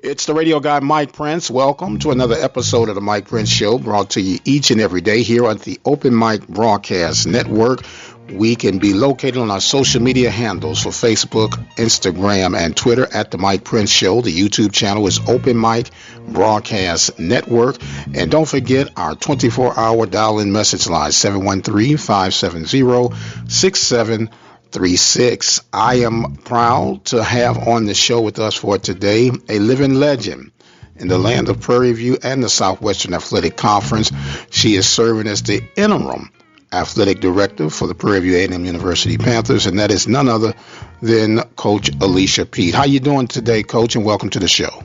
It's the radio guy, Mike Prince. Welcome to another episode of the Mike Prince Show, brought to you each and every day here on the Open Mic Broadcast Network. We can be located on our social media handles for Facebook, Instagram, and Twitter at the Mike Prince Show. The YouTube channel is Open Mic Broadcast Network. And don't forget our 24-hour dial-in message line, 713-570-6736. I am proud to have on the show with us for today a living legend in the land of Prairie View and the Southwestern Athletic Conference. She is serving as the interim Athletic Director for the Prairie View A&M University Panthers, and that is none other than Coach Alicia Pete. How you doing today, Coach, and welcome to the show.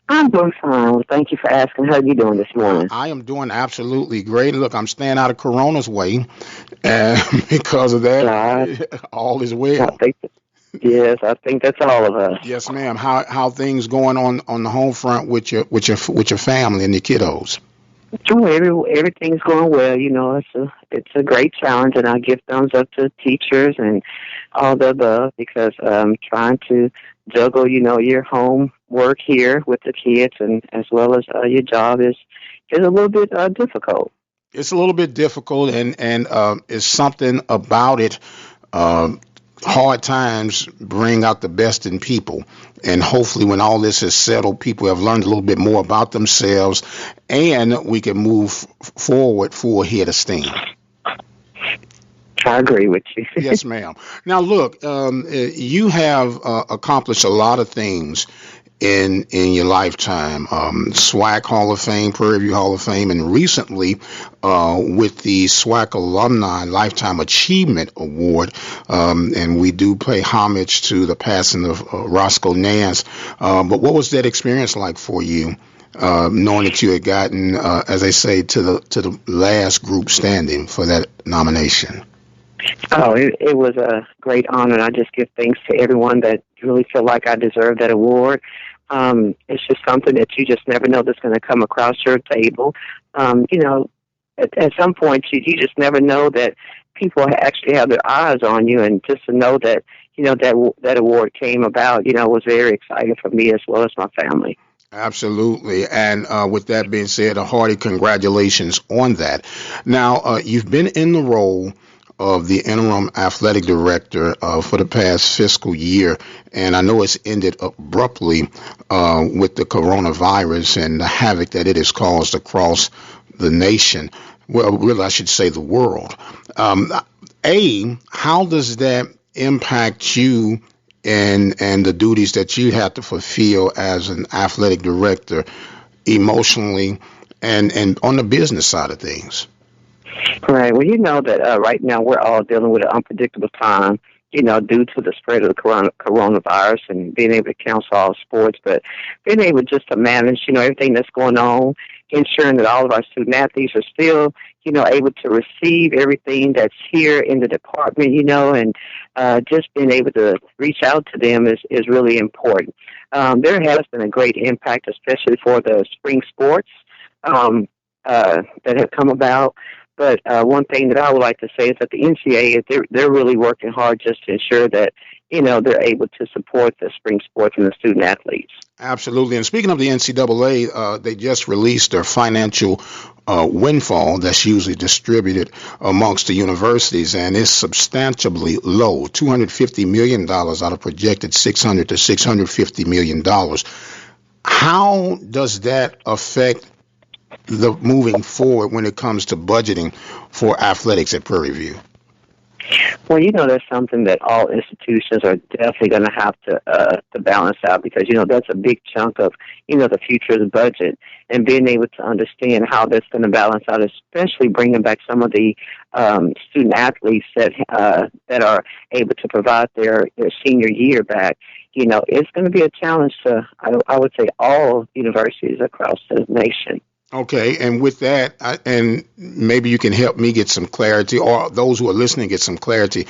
I'm doing fine. Thank you for asking. How are you doing this morning? I am doing absolutely great. Look, I'm staying out of Corona's way, and because of that, all is well. Yes, I think that's all of us. Yes, ma'am. How things going on the home front with your family and your kiddos? Sure, everything's going well. You know, it's a great challenge, and I give thumbs up to teachers and all the above because trying to juggle, your home work here with the kids and as well as your job is a little bit difficult. It's a little bit difficult, and it's something about it. Hard times bring out the best in people, and hopefully when all this is settled, people have learned a little bit more about themselves, and we can move forward full head of steam. I agree with you. Yes, ma'am. Now, look, you have accomplished a lot of things in your lifetime. SWAC Hall of Fame, Prairie View Hall of Fame, and recently with the SWAC Alumni Lifetime Achievement Award. And we do pay homage to the passing of Roscoe Nance. But what was that experience like for you, knowing that you had gotten, as I say, to the last group standing for that nomination? Oh, it was a great honor, and I just give thanks to everyone that really feel like I deserve that award. It's just something that you just never know that's going to come across your table. At some point, you just never know that people actually have their eyes on you, and just to know that, that award came about, was very exciting for me as well as my family. Absolutely. And with that being said, a hearty congratulations on that. Now, you've been in the role of the interim athletic director for the past fiscal year, and I know it's ended abruptly with the coronavirus and the havoc that it has caused across the nation. Well, really, I should say the world. How does that impact you and the duties that you have to fulfill as an athletic director emotionally and on the business side of things? Right. Well, you know that right now we're all dealing with an unpredictable time, due to the spread of the coronavirus and being able to cancel all sports, but being able just to manage, everything that's going on, ensuring that all of our student athletes are still, able to receive everything that's here in the department, and just being able to reach out to them is really important. There has been a great impact, especially for the spring sports that have come about. But one thing that I would like to say is that the NCAA, they're really working hard just to ensure that, they're able to support the spring sports and the student athletes. Absolutely. And speaking of the NCAA, they just released their financial windfall that's usually distributed amongst the universities, and it's substantially low, $250 million out of projected $600 to $650 million. How does that affect the moving forward when it comes to budgeting for athletics at Prairie View? Well, that's something that all institutions are definitely going to have to balance out because, that's a big chunk of, the future of the budget, and being able to understand how that's going to balance out, especially bringing back some of the student athletes that are able to provide their senior year back. It's going to be a challenge to, I would say, all universities across the nation. Okay, and with that, and maybe you can help me get some clarity, or those who are listening get some clarity.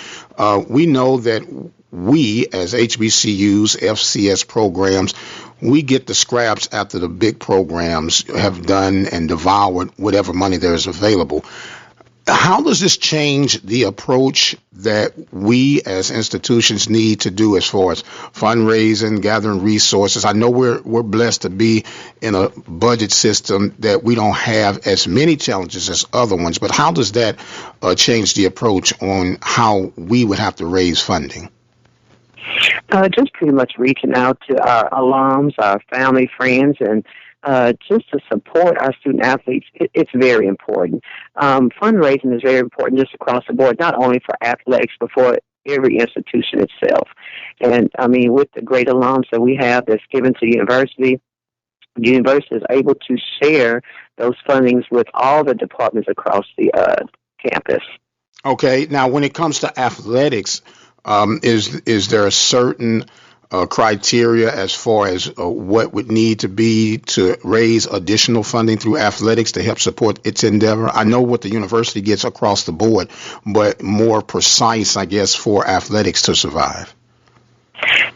We know that we, as HBCUs, FCS programs, we get the scraps after the big programs have done and devoured whatever money there is available. How does this change the approach that we as institutions need to do as far as fundraising, gathering resources? I know we're blessed to be in a budget system that we don't have as many challenges as other ones, but how does that change the approach on how we would have to raise funding? Just pretty much reaching out to our alums, our family, friends, and just to support our student athletes. It's very important. Fundraising is very important just across the board, not only for athletics, but for every institution itself. And, I mean, with the great alums that we have that's given to the university is able to share those fundings with all the departments across the campus. Okay, now when it comes to athletics, is there a certain criteria as far as what would need to be to raise additional funding through athletics to help support its endeavor? I know what the university gets across the board, but more precise, I guess, for athletics to survive.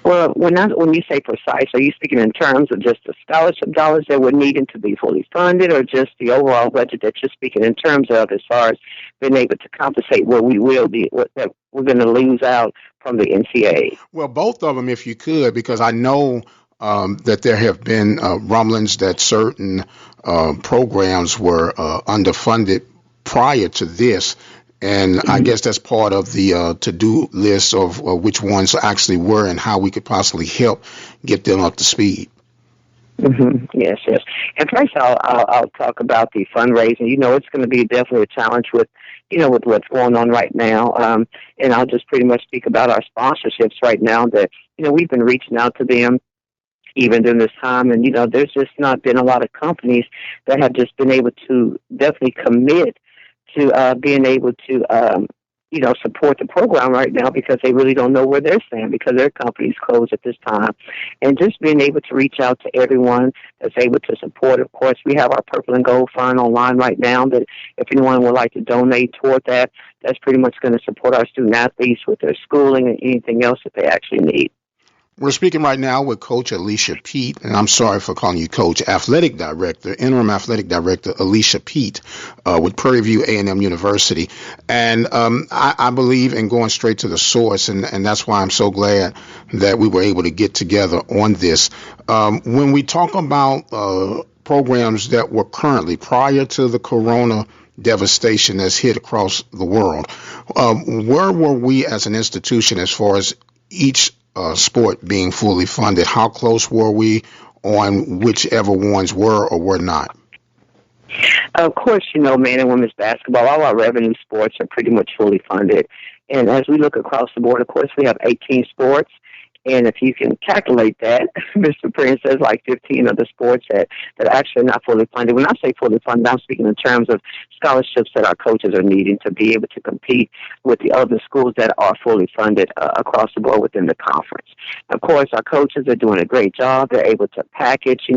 Well, when you say precise, are you speaking in terms of just the scholarship dollars that we're needing to be fully funded, or just the overall budget that you're speaking in terms of as far as being able to compensate what that we're going to lose out from the NCAA? Well, both of them, if you could, because I know that there have been rumblings that certain programs were underfunded prior to this. And I guess that's part of the to-do list of which ones actually were and how we could possibly help get them up to speed. Mm-hmm. Yes. And first, I'll talk about the fundraising. You know, it's going to be definitely a challenge with what's going on right now. And I'll just pretty much speak about our sponsorships right now that, we've been reaching out to them even during this time. And, there's just not been a lot of companies that have just been able to definitely commit to being able to, support the program right now because they really don't know where they're standing because their company's closed at this time. And just being able to reach out to everyone that's able to support. Of course, we have our Purple and Gold Fund online right now that if anyone would like to donate toward that, that's pretty much going to support our student athletes with their schooling and anything else that they actually need. We're speaking right now with Coach Alicia Pete, and I'm sorry for calling you Coach, interim athletic director Alicia Pete with Prairie View A&M University. And I believe in going straight to the source, and that's why I'm so glad that we were able to get together on this. When we talk about programs that were currently, prior to the corona devastation that's hit across the world, where were we as an institution as far as each sport being fully funded? How close were we on whichever ones were or were not? Of course, men and women's basketball, all our revenue sports are pretty much fully funded. And as we look across the board, of course, we have 18 sports. And if you can calculate that, Mr. Prince, there's like 15 of the sports that actually are not fully funded. When I say fully funded, I'm speaking in terms of scholarships that our coaches are needing to be able to compete with the other schools that are fully funded across the board within the conference. Of course, our coaches are doing a great job. They're able to package,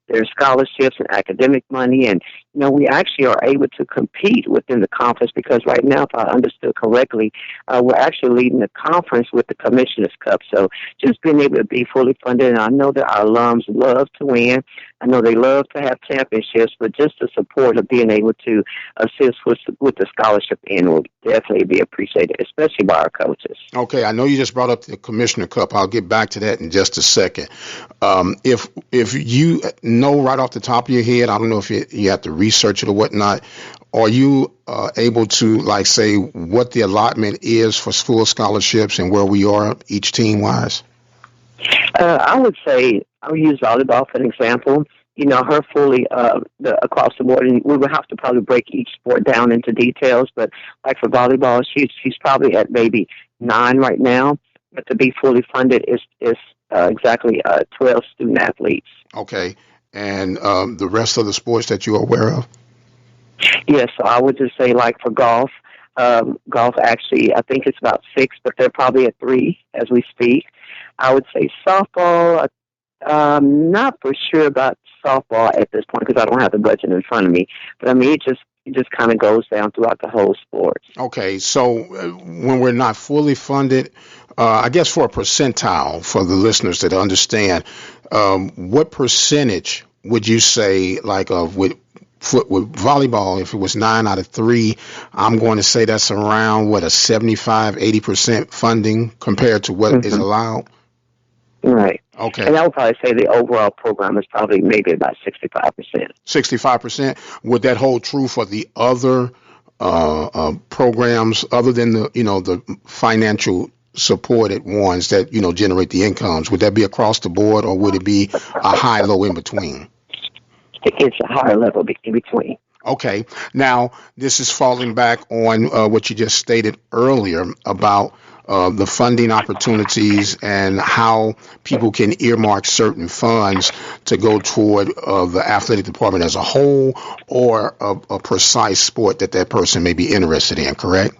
their scholarships and academic money. And, we actually are able to compete within the conference because right now, if I understood correctly, we're actually leading the conference with the Commissioner's Cup. So just being able to be fully funded. And I know that our alums love to win. I know they love to have championships, but just the support of being able to assist with the scholarship end will definitely be appreciated, especially by our coaches. Okay, I know you just brought up the Commissioner Cup. I'll get back to that in just a second. If you know right off the top of your head, I don't know if you have to research it or whatnot, are you able to say what the allotment is for full scholarships and where we are each team wise? I would say I would use volleyball for an example. Her fully across the board, and we would have to probably break each sport down into details. But like for volleyball, she's probably at maybe 9 right now. But to be fully funded is exactly 12 student athletes. Okay, and the rest of the sports that you're aware of? Yes, so I would just say like for golf. Golf actually, I think it's about 6, but they're probably at 3 as we speak. I would say softball. Not for sure about softball at this point because I don't have the budget in front of me. But I mean, it just kind of goes down throughout the whole sport. Okay, so when we're not fully funded, I guess for a percentile for the listeners that understand, what percentage would you say with volleyball, if it was 9 out of 3, I'm going to say that's around what, a 75-80% funding compared to what is allowed. Right. Okay. And I would probably say the overall program is probably maybe about 65%. 65%. Would that hold true for the other programs other than the financial supported ones that generate the incomes? Would that be across the board, or would it be a high low in between? It's a higher level in between. Okay. Now, this is falling back on what you just stated earlier about the funding opportunities and how people can earmark certain funds to go toward the athletic department as a whole, or a precise sport that person may be interested in, correct?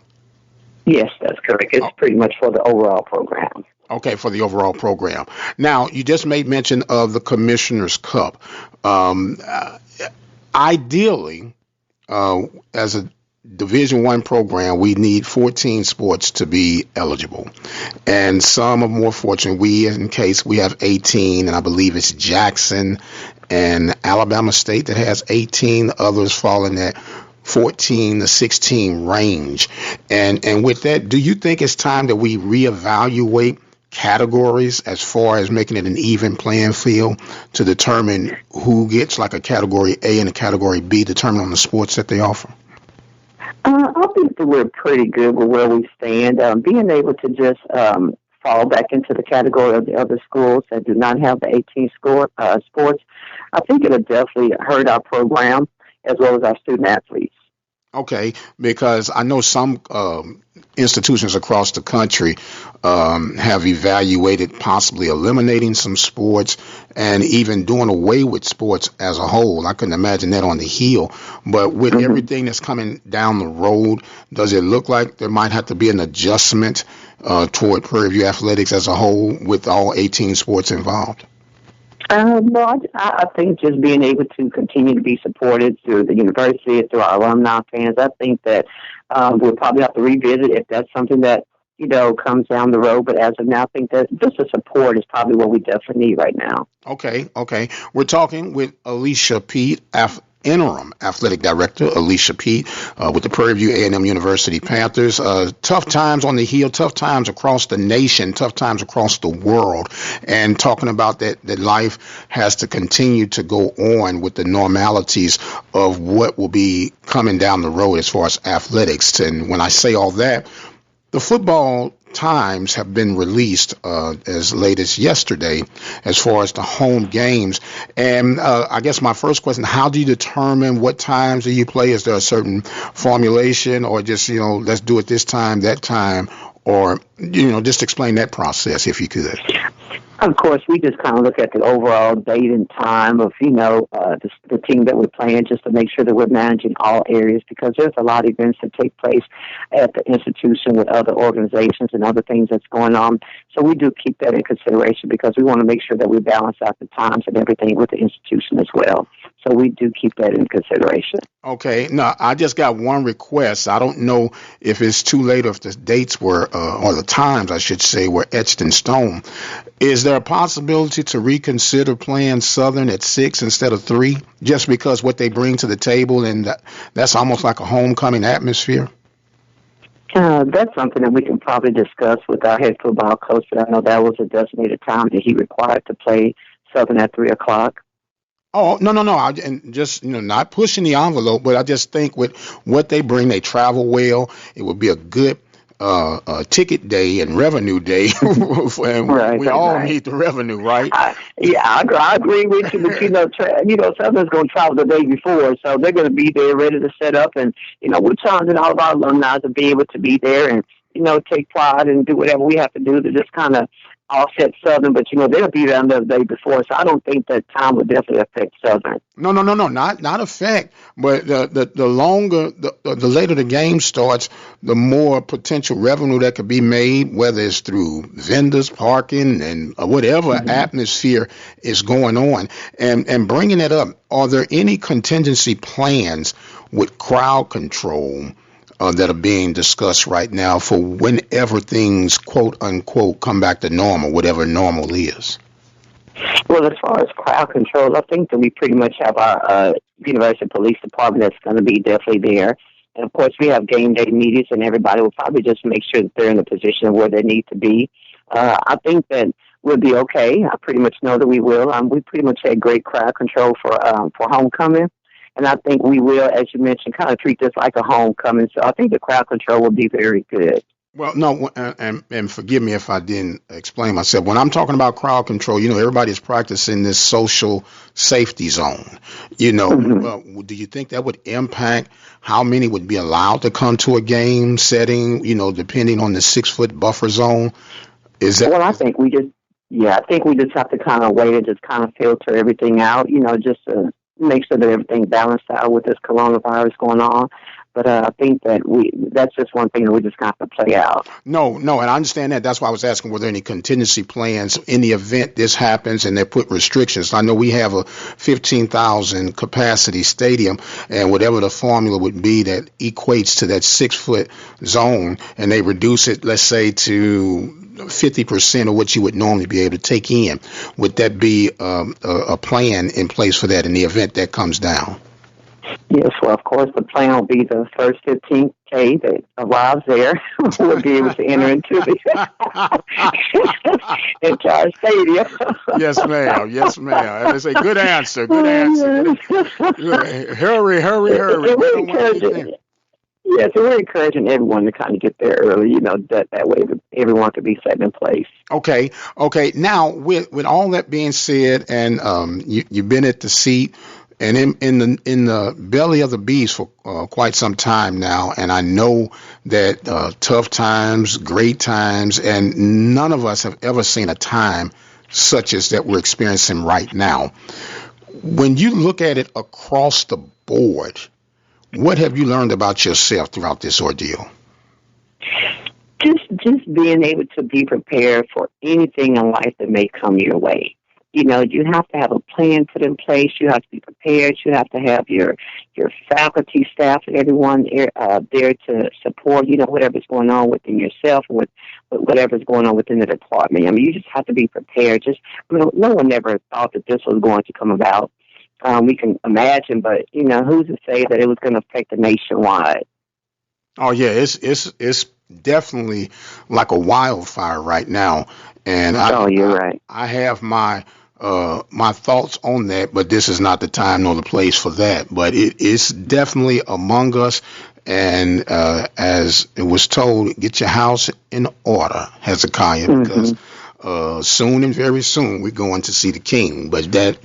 Yes, that's correct. It's pretty much for the overall program. Okay, for the overall program. Now, you just made mention of the Commissioner's Cup. Ideally, as a Division I program, we need 14 sports to be eligible. And some are more fortunate. In case we have 18, and I believe it's Jackson and Alabama State that has 18. Others fall in that 14 to 16 range. And with that, do you think it's time that we reevaluate categories as far as making it an even playing field to determine who gets like a category A and a category B, determined on the sports that they offer? I think that we're pretty good with where we stand. Being able to just fall back into the category of the other schools that do not have the 18 sports, I think it'll definitely hurt our program as well as our student athletes. Okay, because I know some institutions across the country have evaluated possibly eliminating some sports and even doing away with sports as a whole. I couldn't imagine that on the heel. But with everything that's coming down the road, does it look like there might have to be an adjustment toward Prairie View athletics as a whole with all 18 sports involved? No, I think just being able to continue to be supported through the university, through our alumni fans, I think that we'll probably have to revisit if that's something that, comes down the road. But as of now, I think that just the support is probably what we definitely need right now. Okay. We're talking with Alicia Pete, interim athletic director Alicia Pete with the Prairie View A&M University Panthers. Tough times on the heel, tough times across the nation, tough times across the world, and talking about that life has to continue to go on with the normalities of what will be coming down the road as far as athletics. And when I say all that, the football times have been released as late as yesterday as far as the home games. And I guess my first question, how do you determine what times do you play? Is there a certain formulation, or just, let's do it this time, that time, or, just explain that process if you could? Of course, we just kind of look at the overall date and time of, the team that we're playing, just to make sure that we're managing all areas, because there's a lot of events that take place at the institution with other organizations and other things that's going on. So we do keep that in consideration because we want to make sure that we balance out the times and everything with the institution as well. So we do keep that in consideration. Okay. Now, I just got one request. I don't know if it's too late or if the dates were, or the times, I should say, were etched in stone. Is there a possibility to reconsider playing Southern at 6 instead of 3, just because what they bring to the table, and that's almost like a homecoming atmosphere? That's something that we can probably discuss with our head football coach, but I know that was a designated time that he required to play Southern at 3 o'clock. Oh, no. And just, not pushing the envelope, but I just think with what they bring, they travel well. It would be a good ticket day and revenue day. And we all need the revenue, right? I agree with you, but Southern's going to travel the day before, so they're going to be there ready to set up, and we're challenging all of our alumni to be able to be there and take pride and do whatever we have to do to just kind of offset Southern, but they'll be there the day before, so I don't think that time would definitely affect Southern. No, not affect, but the longer, the later the game starts, the more potential revenue that could be made, whether it's through vendors, parking, and whatever atmosphere is going on. And bringing it up, are there any contingency plans with crowd control that are being discussed right now for whenever things, quote unquote, come back to normal, whatever normal is? Well, as far as crowd control, I think that we pretty much have our university police department that's going to be definitely there. And of course, we have game day meetings, and everybody will probably just make sure that they're in a position where they need to be. I think that we'll be okay. I pretty much know that we will. We pretty much had great crowd control for homecoming. And I think we will, as you mentioned, kind of treat this like a homecoming. So I think the crowd control will be very good. Well, no, and forgive me if I didn't explain myself. When I'm talking about crowd control, everybody's practicing this social safety zone. Do you think that would impact how many would be allowed to come to a game setting, depending on the 6 foot buffer zone? Is that? Well, I think we just have to kind of wait and just kind of filter everything out, just to make sure that everything balanced out with this coronavirus going on. But I think that that's just one thing that we just got to play out. No, and I understand that. That's why I was asking, were there any contingency plans in the event this happens and they put restrictions? I know we have a 15,000 capacity stadium, and whatever the formula would be that equates to that 6 foot zone, and they reduce it, let's say, to 50% of what you would normally be able to take in. Would that be a plan in place for that in the event that comes down? Yes, well, of course, the plan will be the first 15K that arrives there will be able to enter into the entire stadium. Yes, ma'am. Yes, ma'am. It's a good answer. Good answer. Hurry. Yes, so we're encouraging everyone to kind of get there early, that way everyone could be set in place. Okay. Now, with all that being said, and you've been at the seat and in the belly of the beast for quite some time now, and I know that tough times, great times, and none of us have ever seen a time such as that we're experiencing right now. When you look at it across the board, what have you learned about yourself throughout this ordeal? Just being able to be prepared for anything in life that may come your way. You have to have a plan put in place. You have to be prepared. You have to have your faculty, staff, and everyone there to support, whatever's going on within yourself, with whatever's going on within the department. I mean, you just have to be prepared. No one ever thought that this was going to come about. We can imagine, but, who's to say that it was going to affect the nationwide? Oh, yeah, it's definitely like a wildfire right now. And you're right. I have my thoughts on that, but this is not the time nor the place for that. But it's definitely among us. And as it was told, get your house in order, Hezekiah, because soon and very soon we're going to see the king. But that,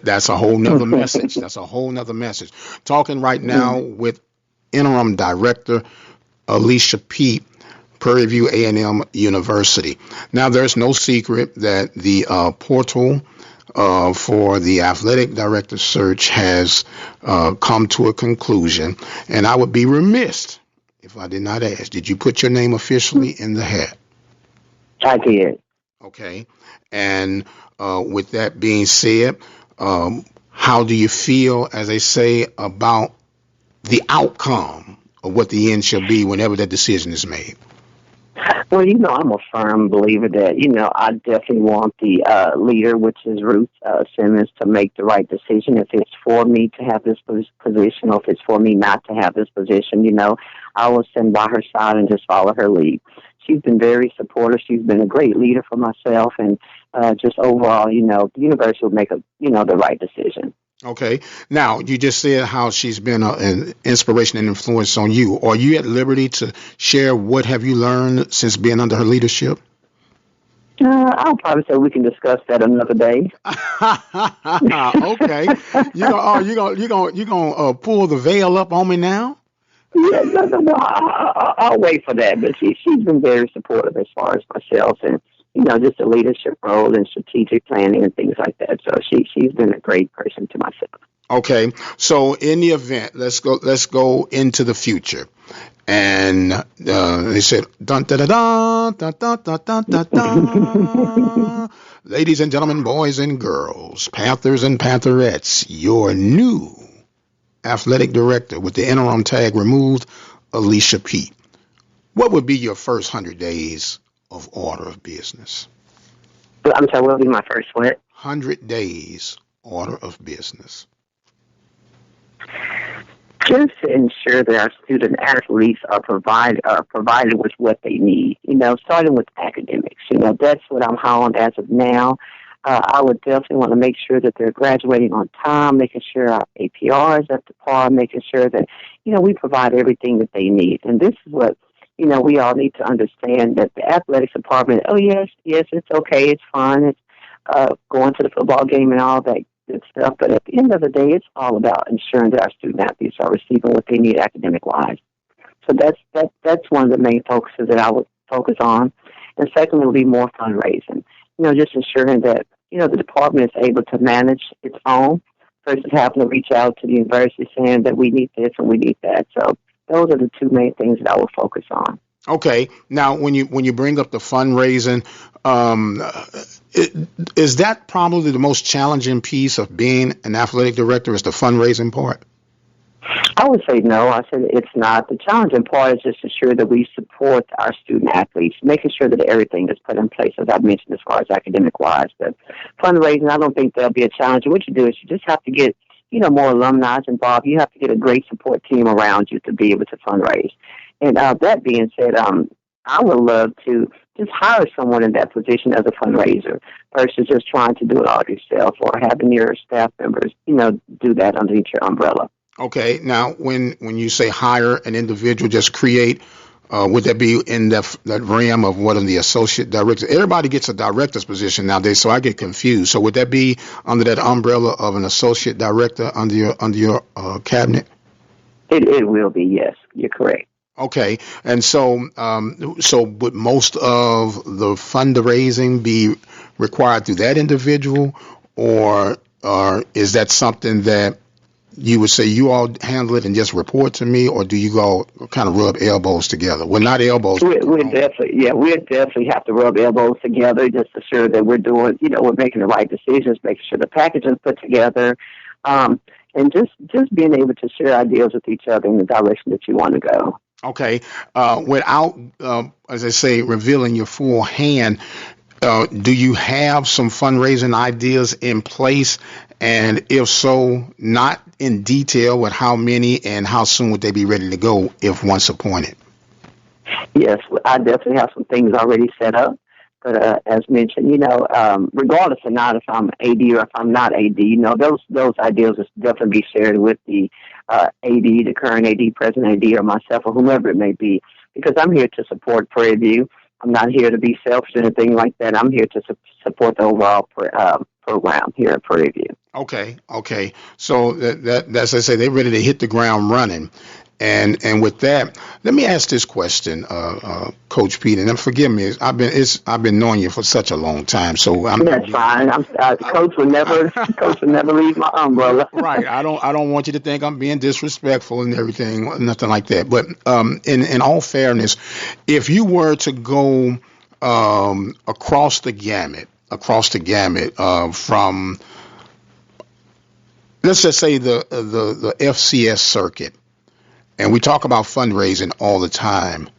that's a whole nother message. That's a whole nother message. Talking right now with interim director Alicia Pete, Prairie View A&M University. Now, there's no secret that the portal for the athletic director search has come to a conclusion, and I would be remiss if I did not ask, did you put your name officially in the hat? I did. Okay. And with that being said, how do you feel, as they say, about the outcome of what the end shall be whenever that decision is made? Well, I'm a firm believer that, I definitely want the leader, which is Ruth Simmons, to make the right decision. If it's for me to have this position or if it's for me not to have this position, I will stand by her side and just follow her lead. She's been very supportive. She's been a great leader for myself. And just overall, the university will make the right decision. Okay. Now, you just said how she's been an inspiration and influence on you. Are you at liberty to share what have you learned since being under her leadership? I'll probably say we can discuss that another day. Okay. You gonna pull the veil up on me now? Yeah, no. I'll wait for that. But she's been very supportive as far as myself and just a leadership role and strategic planning and things like that. So she's been a great person to myself. Okay, so in the event, let's go into the future, and they said, dun da da da da da da da da da. Ladies and gentlemen, boys and girls, Panthers and Pantherettes, your new athletic director with the interim tag removed, Alicia Pete. What would be your first 100 days of order of business? But I'm sorry, what will be my first what? 100 days order of business. Just to ensure that our student athletes are provided with what they need. Starting with academics. That's what I'm hollering as of now. I would definitely want to make sure that they're graduating on time, making sure our APR is up to par, making sure that we provide everything that they need. And this is what we all need to understand, that the athletics department. Oh yes, it's okay, it's fun, it's going to the football game and all that good stuff. But at the end of the day, it's all about ensuring that our student athletes are receiving what they need academic wise. So that's one of the main focuses that I would focus on. And secondly, will be more fundraising. Just ensuring that the department is able to manage its own versus having to reach out to the university saying that we need this and we need that. So those are the two main things that I will focus on. Okay. Now, when you bring up the fundraising, um, is that probably the most challenging piece of being an athletic director? Is the fundraising part? I would say no. I said it's not. The challenging part is just ensure that we support our student athletes, making sure that everything is put in place, as I mentioned, as far as academic wise. But fundraising, I don't think there'll be a challenge. What you do is you just have to get, more alumni involved. You have to get a great support team around you to be able to fundraise. And that being said, I would love to just hire someone in that position as a fundraiser versus just trying to do it all yourself or having your staff members, do that underneath your umbrella. Okay. Now, when you say hire an individual, just create, would that be in that realm of what in the associate director? Everybody gets a director's position nowadays, so I get confused. So would that be under that umbrella of an associate director under your cabinet? It will be, yes. You're correct. Okay, and so would most of the fundraising be required through that individual, or is that something that you would say you all handle it and just report to me, or do you all kind of rub elbows together? Well, not elbows. We definitely have to rub elbows together just to ensure that we're doing, we're making the right decisions, making sure the package is put together, and just being able to share ideas with each other in the direction that you want to go. Okay, without, as I say, revealing your full hand, do you have some fundraising ideas in place? And if so, not in detail with how many and how soon would they be ready to go if once appointed? Yes, I definitely have some things already set up. But as mentioned, regardless of not if I'm AD or if I'm not AD, those ideas will definitely be shared with the AD, the current AD, President AD, or myself, or whomever it may be, because I'm here to support Prairie View. I'm not here to be selfish or anything like that. I'm here to support the overall program here at Prairie View. Okay. So that's, I say, they're ready to hit the ground running. And with that, let me ask this question, Coach Pete, and forgive me, I've been knowing you for such a long time, so that's fine. Coach would never leave my umbrella. Right. I don't want you to think I'm being disrespectful and everything, nothing like that. But in all fairness, if you were to go across the gamut from, let's just say the FCS circuit. And we talk about fundraising all the time.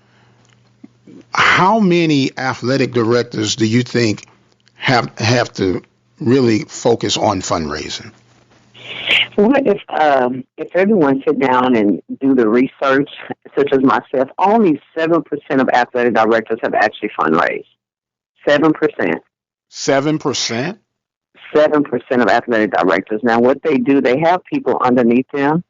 How many athletic directors do you think have to really focus on fundraising? Well, if everyone sit down and do the research, such as myself, only 7% of athletic directors have actually fundraised. 7%. 7%? 7% of athletic directors. Now, what they do, they have people underneath them.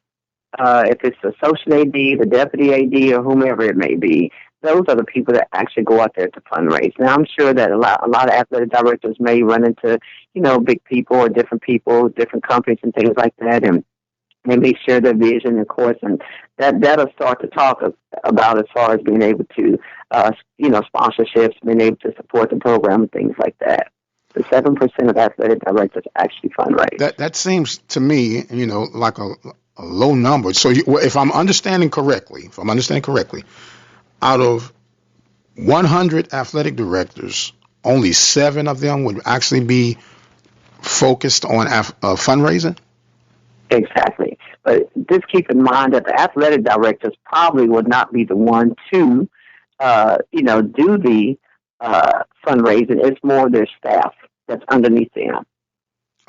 If it's the associate AD, the deputy AD, or whomever it may be, those are the people that actually go out there to fundraise. Now, I'm sure that a lot of athletic directors may run into, big people or different people, different companies and things like that, and they may share their vision, of course, and that'll start to talk about as far as being able to, sponsorships, being able to support the program and things like that. The 7% of athletic directors actually fundraise. That seems to me, like a low number. So if I'm understanding correctly, out of 100 athletic directors, only 7 of them would actually be focused on fundraising? Exactly. But just keep in mind that the athletic directors probably would not be the one to, do the fundraising. It's more their staff that's underneath them.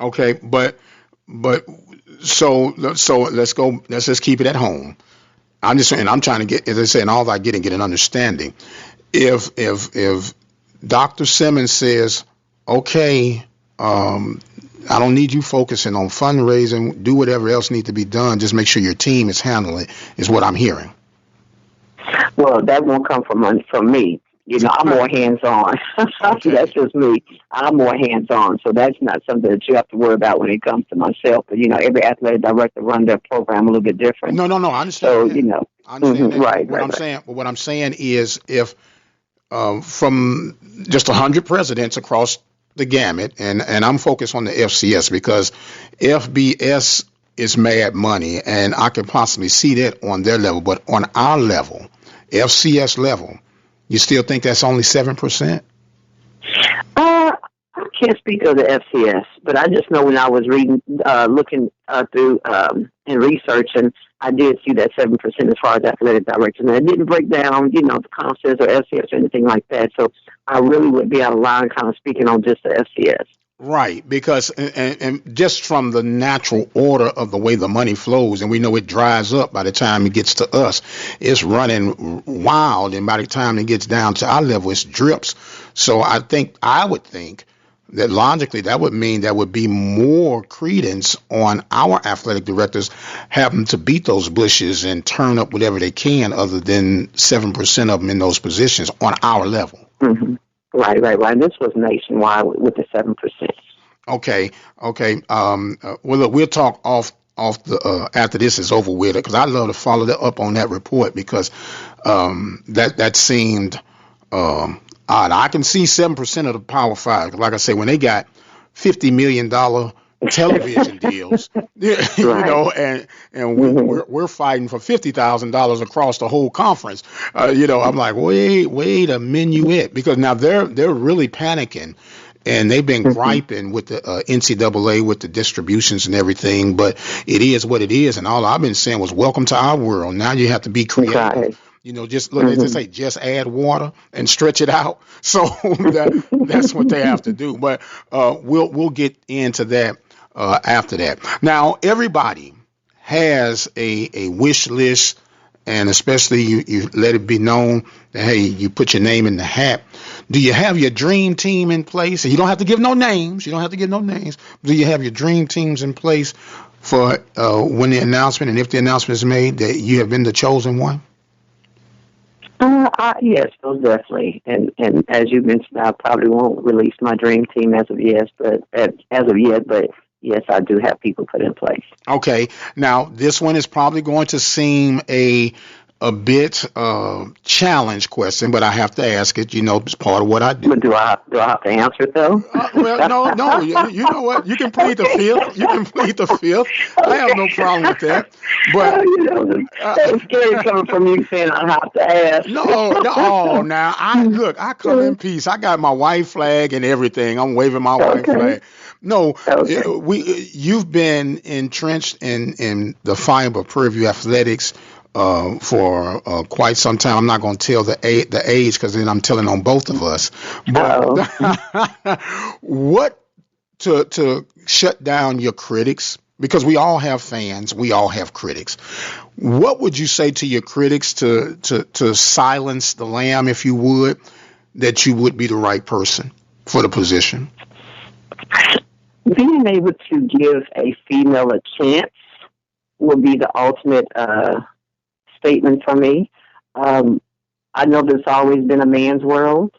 Okay, but so let's go. Let's just keep it at home. I'm trying to get, as I say, and all I get an understanding. If Dr. Simmons says, okay, I don't need you focusing on fundraising, do whatever else needs to be done, just make sure your team is handling it, is what I'm hearing. Well, that won't come from me. I'm more hands-on. Okay. That's just me. I'm more hands-on, so that's not something that you have to worry about when it comes to myself. But, every athletic director run their program a little bit different. No, I understand. So, I understand that. Right, what right, I'm right. saying, what I'm saying is, if from just 100 presidents across the gamut, and I'm focused on the FCS because FBS is mad money, and I could possibly see that on their level, but on our level, FCS level, you still think that's only 7%? I can't speak of the FCS, but I just know when I was reading, looking through and researching, I did see that 7% as far as athletic directors. And it didn't break down, the concepts or FCS or anything like that. So I really would be out of line kind of speaking on just the FCS. Right, because and just from the natural order of the way the money flows, and we know it dries up by the time it gets to us, it's running wild, and by the time it gets down to our level, it drips. So I would think that logically that would mean there would be more credence on our athletic directors having to beat those bushes and turn up whatever they can, other than 7% of them in those positions on our level. Mm-hmm. Right. This was nationwide with the 7%. Okay. Well, look, we'll talk off the after this is over with, because I'd love to follow up on that report, because that seemed odd. I can see 7% of the Power Five. Like I say, when they got $50 million television deals, and we're fighting for $50,000 across the whole conference. I'm like, wait a minuet, because now they're really panicking, and they've been griping with the NCAA with the distributions and everything. But it is what it is, and all I've been saying was, welcome to our world. Now you have to be creative. Right. Just look, as they say, just add water and stretch it out. So that's what they have to do. But we'll get into that after that. Now, everybody has a wish list, and especially you let it be known that, hey, you put your name in the hat. Do you have your dream team in place? And you don't have to give no names. Do you have your dream teams in place for when the announcement, and if the announcement is made, that you have been the chosen one? Yes, most definitely. And as you mentioned, I probably won't release my dream team as of yet, but yes, I do have people put in place. Okay. Now, this one is probably going to seem a bit challenge question, but I have to ask it. It's part of what I do. But do I have to answer it though? Well, no. You know what? You can plead the fifth. I have no problem with that. But it's scary coming from you saying I have to ask. No. Now I come in peace. I got my white flag and everything. I'm waving my white flag. No, you've been entrenched in the fiber of Prairie View athletics for quite some time. I'm not going to tell the age, because then I'm telling on both of us. But what to shut down your critics, because we all have fans, we all have critics. What would you say to your critics to silence the lamb, if you would, that you would be the right person for the position? Being able to give a female a chance would be the ultimate statement for me. I know there's always been a man's world.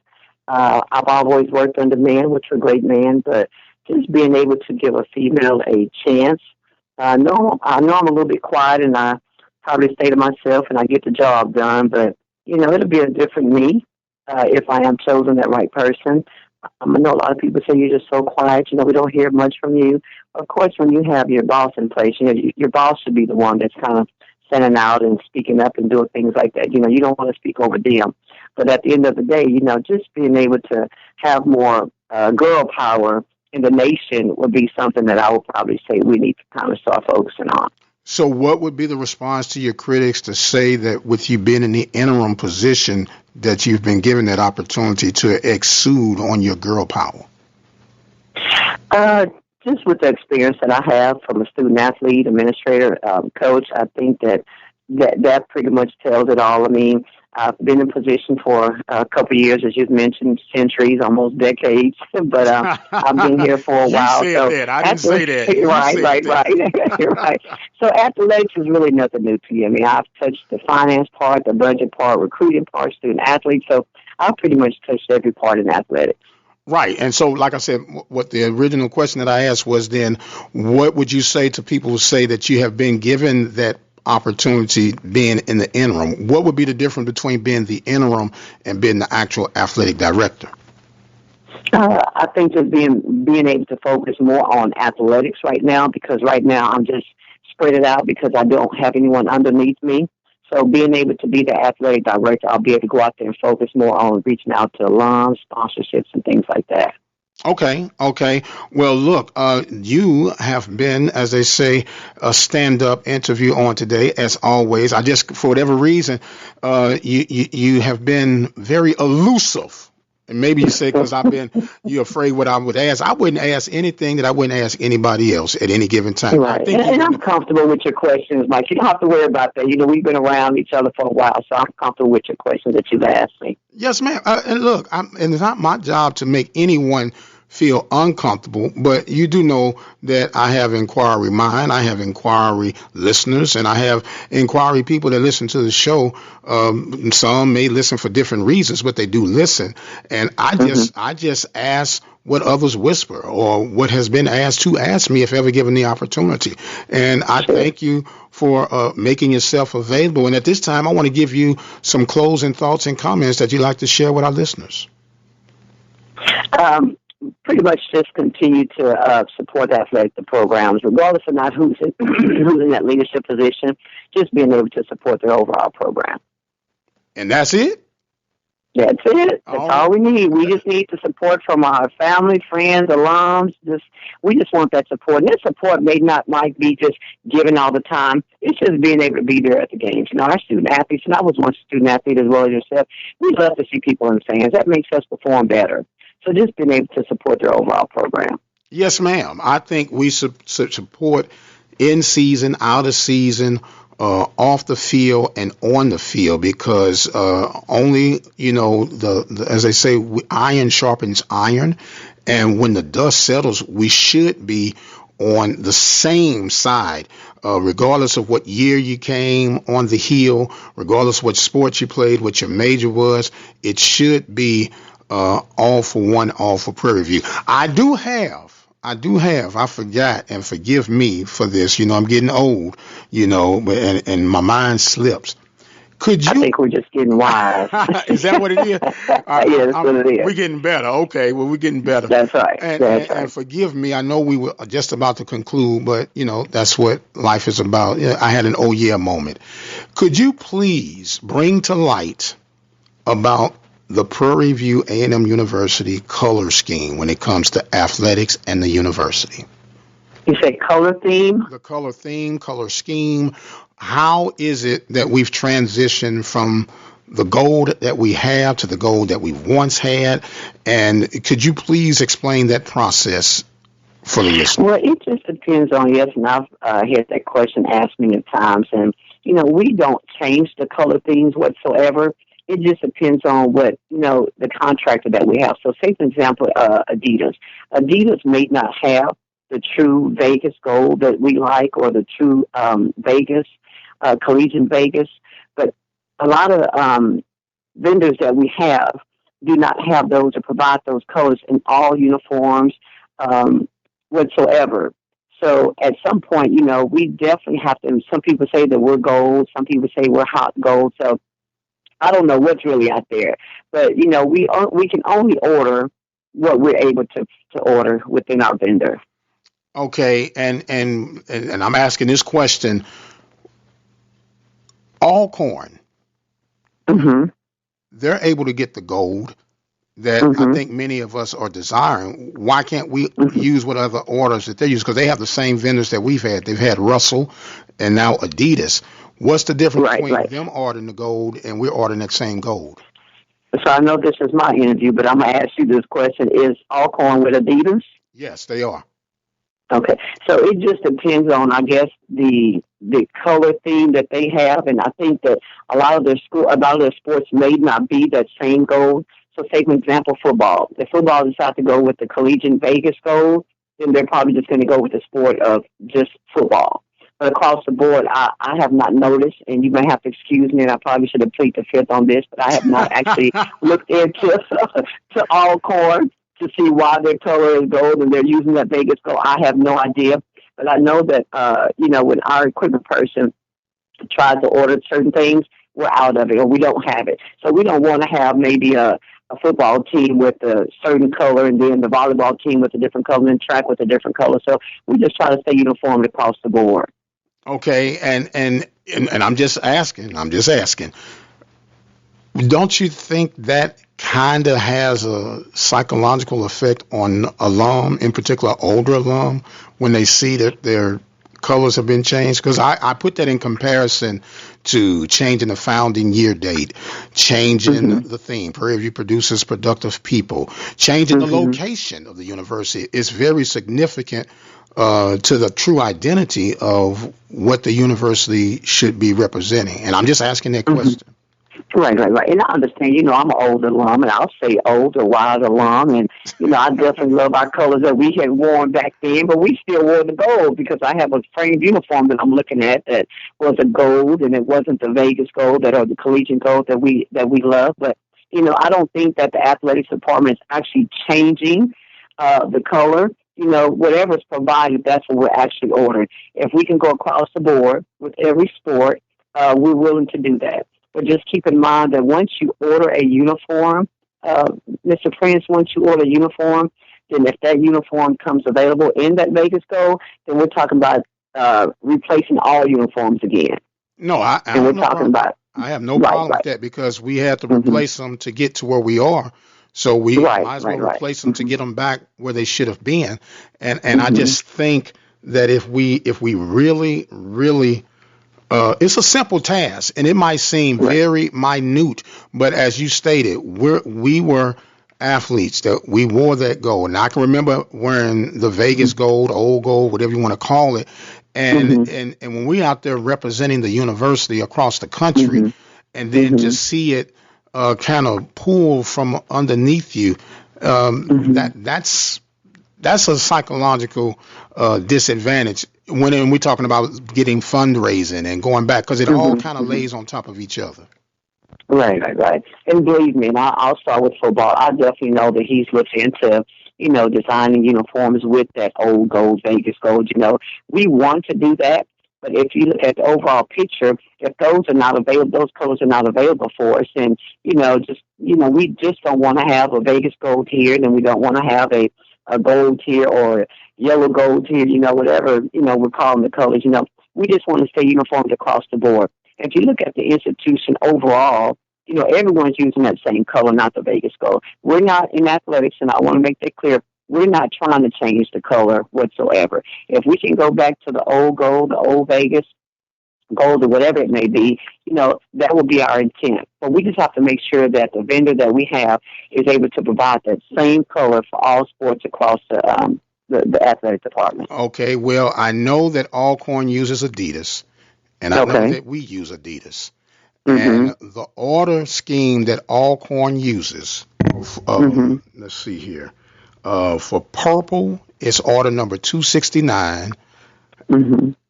I've always worked under men, which are great men, but just being able to give a female a chance. I know I'm a little bit quiet, and I probably stay to myself, and I get the job done, but, it'll be a different me if I am chosen that right person. I know a lot of people say you're just so quiet, we don't hear much from you. Of course, when you have your boss in place, your boss should be the one that's kind of sending out and speaking up and doing things like that. You don't want to speak over them. But at the end of the day, just being able to have more girl power in the nation would be something that I would probably say we need to kind of start focusing on. So what would be the response to your critics to say that with you being in the interim position, that you've been given that opportunity to exude on your girl power? Just with the experience that I have from a student athlete, administrator, coach, I think that pretty much tells it all. I mean, I've been in position for a couple of years, as you've mentioned, centuries, almost decades. But I've been here for a while. You said that. I didn't say that. Right. So athletics is really nothing new to you. I mean, I've touched the finance part, the budget part, recruiting part, student athletes. So I've pretty much touched every part in athletics. Right. And so, like I said, what the original question that I asked was then, what would you say to people who say that you have been given that opportunity being in the interim? What would be the difference between being the interim and being the actual athletic director? I think just being able to focus more on athletics right now, because right now I'm just spread it out because I don't have anyone underneath me. So being able to be the athletic director, I'll be able to go out there and focus more on reaching out to alums, sponsorships, and things like that. Okay. Well, look, you have been, as they say, a stand-up interview on today, as always. I just, for whatever reason, you have been very elusive. And maybe you say because you're afraid what I would ask. I wouldn't ask anything that I wouldn't ask anybody else at any given time. Right. And I'm comfortable with your questions, Mike. You don't have to worry about that. You know, we've been around each other for a while, so I'm comfortable with your questions that you've asked me. Yes, ma'am. And look, and it's not my job to make anyone feel uncomfortable, but you do know that I have inquiry mind, I have inquiry listeners, and I have inquiry people that listen to the show. Some may listen for different reasons, but they do listen. And I just ask what others whisper or what has been asked to ask me if ever given the opportunity. And I thank you for making yourself available. And at this time, I want to give you some closing thoughts and comments that you'd like to share with our listeners. Pretty much just continue to support the athletic programs, regardless of not who's in that leadership position, just being able to support their overall program. And that's it? That's it. That's all we need. We just need the support from our family, friends, alums. We just want that support. And that support might be just given all the time. It's just being able to be there at the games. You know, our student athletes, and I was once a student athlete as well as yourself, we love to see people in the stands. That makes us perform better. So just being able to support their overall program. Yes, ma'am. I think we support in season, out of season, off the field and on the field, because only, you know, as they say, iron sharpens iron. And when the dust settles, we should be on the same side, regardless of what year you came on the hill, regardless of what sport you played, what your major was. It should be all for one, all for Prairie View. I forgot, and forgive me for this, you know, I'm getting old, you know, and my mind slips. I think we're just getting wise. Is that what it is? Yeah, that's what it is. We're getting better. Okay, well, we're getting better. That's right. And forgive me, I know we were just about to conclude, but, you know, that's what life is about. I had an oh yeah moment. Could you please bring to light about the Prairie View A&M University color scheme when it comes to athletics and the university? You say color theme? The color theme, color scheme. How is it that we've transitioned from the gold that we have to the gold that we once had? And could you please explain that process for the listener? Well, it just depends on, yes, and I've had that question asked many times. And, you know, we don't change the color themes whatsoever. It just depends on what, you know, the contractor that we have. So say, for example, Adidas. Adidas may not have the true Vegas gold that we like, or the true Vegas, collegiate Vegas. But a lot of vendors that we have do not have those or provide those colors in all uniforms whatsoever. So at some point, you know, we definitely have to, some people say that we're gold, some people say we're hot gold. So I don't know what's really out there, but, you know, we can only order what we're able to order within our vendor. Okay, and I'm asking this question. Alcorn, they're able to get the gold that I think many of us are desiring. Why can't we use what other orders that they use? Because they have the same vendors that we've had. They've had Russell and now Adidas. What's the difference between them ordering the gold and we're ordering that same gold? So I know this is my interview, but I'm going to ask you this question. Is Alcorn with Adidas? Yes, they are. Okay. So it just depends on, I guess, the color theme that they have. And I think that a lot of their sports may not be that same gold. So say, for example, football. If football decides to go with the collegiate Vegas gold, then they're probably just going to go with the sport of just football. But across the board, I have not noticed, and you may have to excuse me, and I probably should have pleaded the fifth on this, but I have not actually looked into to Alcorn to see why their color is gold and they're using that Vegas gold. I have no idea. But I know that, when our equipment person tries to order certain things, we're out of it or we don't have it. So we don't want to have maybe a football team with a certain color and then the volleyball team with a different color and track with a different color. So we just try to stay uniform across the board. Okay, and I'm just asking. Don't you think that kind of has a psychological effect on alum, in particular older alum, when they see that their colors have been changed? Because I put that in comparison to changing the founding year date, changing the theme. Prairie View produces productive people, changing the location of the university is very significant to the true identity of what the university should be representing. And I'm just asking that question. Right. And I understand, I'm an old alum, and I'll say old or wise alum, and, I definitely love our colors that we had worn back then, but we still wore the gold because I have a framed uniform that I'm looking at that was a gold, and it wasn't the Vegas gold or the collegiate gold that we love. But, I don't think that the athletics department is actually changing the color. Whatever's provided, that's what we're actually ordering. If we can go across the board with every sport, we're willing to do that. But just keep in mind that once you order a uniform, Mr. Prince, once you order a uniform, then if that uniform comes available in that Vegas gold, then we're talking about replacing all uniforms again. No, I and we're talking about. I have no problem with that because we had to replace them to get to where we are. So we might as well replace them to get them back where they should have been. And I just think that if we really, really it's a simple task, and it might seem very minute, but as you stated, we were athletes that we wore that gold, and I can remember wearing the Vegas gold, old gold, whatever you want to call it, and when we out there representing the university across the country, and then just see it kind of pull from underneath you, that's a psychological disadvantage when we're talking about getting fundraising and going back, because it all kind of lays on top of each other. Right. And believe me, and I'll start with football. I definitely know that he's looked into, designing uniforms with that old gold, Vegas gold. We want to do that, but if you look at the overall picture, if those are not available, those colors are not available for us, then we just don't want to have a Vegas gold here, then we don't want to have a gold here or yellow gold here, whatever, we're calling the colors, we just want to stay uniformed across the board. If you look at the institution overall, everyone's using that same color, not the Vegas gold. We're not in athletics, and I want to make that clear, we're not trying to change the color whatsoever. If we can go back to the old gold, the old Vegas gold, or whatever it may be, that will be our intent. But we just have to make sure that the vendor that we have is able to provide that same color for all sports across the athletic department. Okay, well, I know that Alcorn uses Adidas, and I know that we use Adidas. And the order scheme that Alcorn uses, let's see here, for purple, it's order number 269,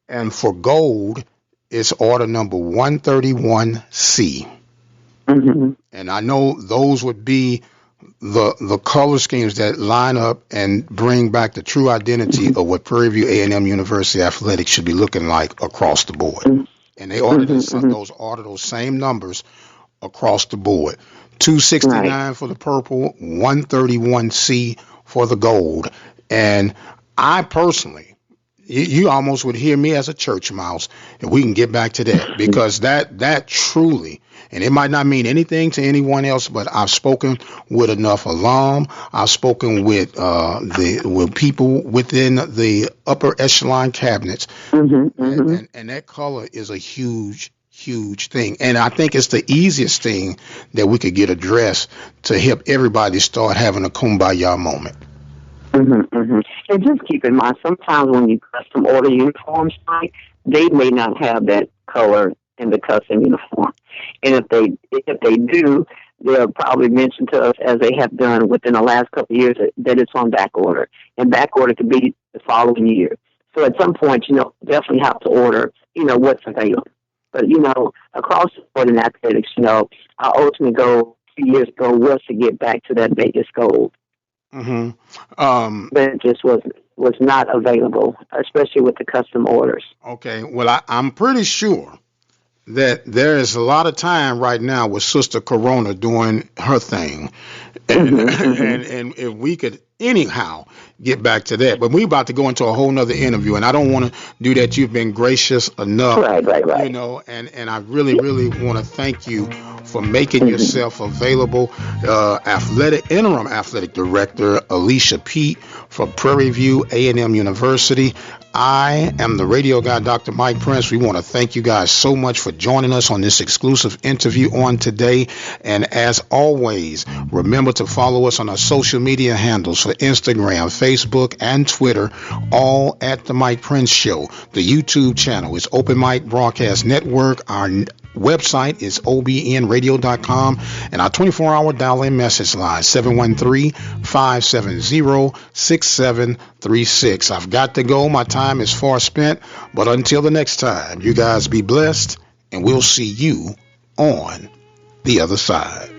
and for gold, it's order number 131C. And I know those would be the color schemes that line up and bring back the true identity of what Prairie View A&M University athletics should be looking like across the board. And they ordered those same numbers across the board. 269 for the purple, 131C for the gold. And I personally, you almost would hear me as a church mouse, and we can get back to that, because that truly, and it might not mean anything to anyone else, but I've spoken with enough alum, I've spoken with people within the upper echelon cabinets, and that color is a huge huge thing. And I think it's the easiest thing that we could get addressed to help everybody start having a kumbaya moment. And just keep in mind, sometimes when you custom order uniforms, Mike, they may not have that color in the custom uniform. And if they do, they'll probably mention to us, as they have done within the last couple of years, that it's on back order. And back order could be the following year. So at some point, definitely have to order, what's available. But, across the board in athletics, our ultimate goal 2 years ago was to get back to that Vegas gold. But it just was not available, especially with the custom orders. Okay. Well, I'm pretty sure that there is a lot of time right now with Sister Corona doing her thing. And if we could anyhow get back to that. But we're about to go into a whole nother interview, and I don't want to do that. You've been gracious enough. Right. And I really want to thank you for making yourself available. Interim Athletic Director Alicia Pete from Prairie View A&M University. I am the radio guy, Dr. Mike Prince. We want to thank you guys so much for joining us on this exclusive interview on today. And as always, remember to follow us on our social media handles for Instagram, Facebook, and Twitter, all at The Mike Prince Show. The YouTube channel is Open Mic Broadcast Network. Our website is obnradio.com, and our 24-hour dial-in message line, 713-570-6736. I've got to go. My time is far spent, but until the next time, you guys be blessed, and we'll see you on the other side.